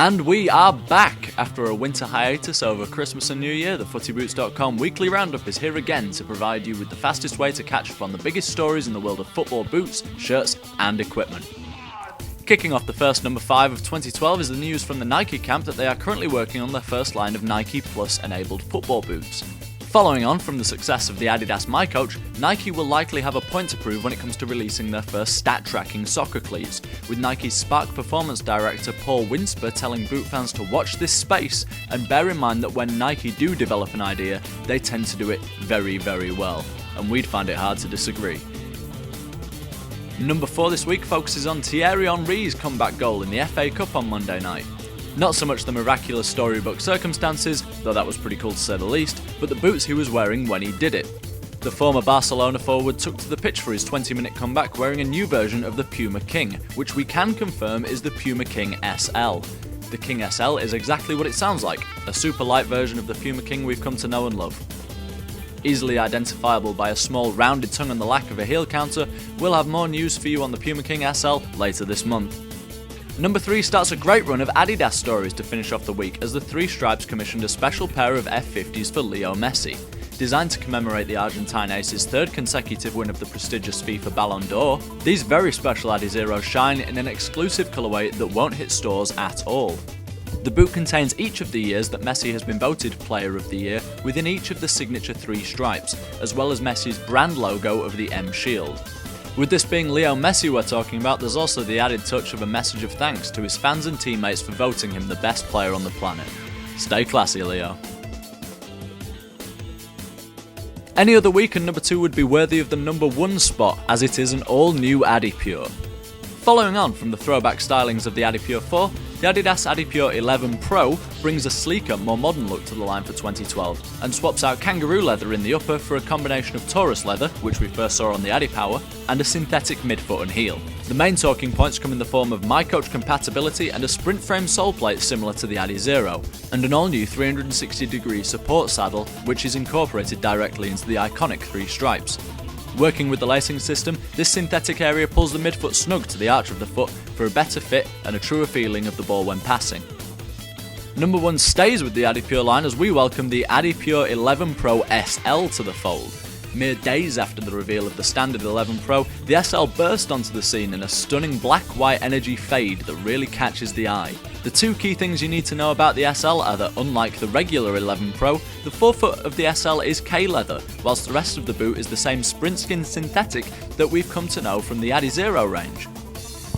And we are back! After a winter hiatus over Christmas and New Year, the Footy-Boots.com weekly roundup is here again to provide you with the fastest way to catch up on the biggest stories in the world of football boots, shirts and equipment. Kicking off the first number 5 of 2012 is the news from the Nike camp that they are currently working on their first line of Nike Plus enabled football boots. Following on from the success of the Adidas My Coach, Nike will likely have a point to prove when it comes to releasing their first stat-tracking soccer cleats, with Nike's Spark Performance Director Paul Winsper telling boot fans to watch this space and bear in mind that when Nike do develop an idea, they tend to do it very, very well, and we'd find it hard to disagree. Number 4 this week focuses on Thierry Henry's comeback goal in the FA Cup on Monday night. Not so much the miraculous storybook circumstances, though that was pretty cool to say the least, but the boots he was wearing when he did it. The former Barcelona forward took to the pitch for his 20-minute comeback wearing a new version of the Puma King, which we can confirm is the Puma King SL. The King SL is exactly what it sounds like, a super light version of the Puma King we've come to know and love. Easily identifiable by a small rounded tongue and the lack of a heel counter, we'll have more news for you on the Puma King SL later this month. Number 3 starts a great run of Adidas stories to finish off the week as the Three Stripes commissioned a special pair of F50s for Leo Messi. Designed to commemorate the Argentine ace's third consecutive win of the prestigious FIFA Ballon d'Or, these very special adiZeros shine in an exclusive colourway that won't hit stores at all. The boot contains each of the years that Messi has been voted Player of the Year within each of the signature 3 stripes, as well as Messi's brand logo of the M Shield. With this being Leo Messi we're talking about, there's also the added touch of a message of thanks to his fans and teammates for voting him the best player on the planet. Stay classy, Leo. Any other week and number 2 would be worthy of the number 1 spot, as it is an all-new adiPure. Following on from the throwback stylings of the adiPure 4, the Adidas adiPure 11pro brings a sleeker, more modern look to the line for 2012 and swaps out kangaroo leather in the upper for a combination of Taurus leather, which we first saw on the adiPower, and a synthetic midfoot and heel. The main talking points come in the form of My Coach compatibility and a sprint frame sole plate similar to the adiZero, and an all-new 360-degree support saddle which is incorporated directly into the iconic 3 stripes. Working with the lacing system, this synthetic area pulls the midfoot snug to the arch of the foot for a better fit and a truer feeling of the ball when passing. Number 1 stays with the adiPure line as we welcome the adiPure 11pro SL to the fold. Mere days after the reveal of the standard 11 Pro, the SL burst onto the scene in a stunning black-white energy fade that really catches the eye. The 2 key things you need to know about the SL are that unlike the regular 11 Pro, the forefoot of the SL is K-leather, whilst the rest of the boot is the same sprint skin synthetic that we've come to know from the adiZero range.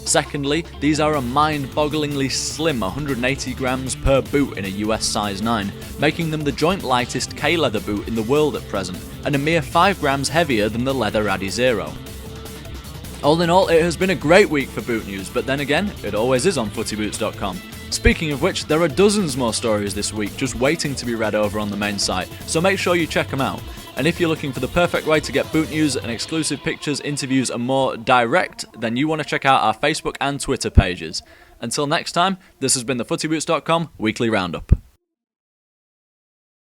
Secondly, these are a mind-bogglingly slim 180 grams per boot in a US size 9, making them the joint lightest K-leather boot in the world at present, and a mere 5 grams heavier than the leather adiZero. All in all, it has been a great week for boot news, but then again, it always is on Footy-Boots.com. Speaking of which, there are dozens more stories this week just waiting to be read over on the main site, so make sure you check them out. And if you're looking for the perfect way to get boot news and exclusive pictures, interviews and more direct, then you want to check out our Facebook and Twitter pages. Until next time, this has been the Footy-Boots.com Weekly Roundup.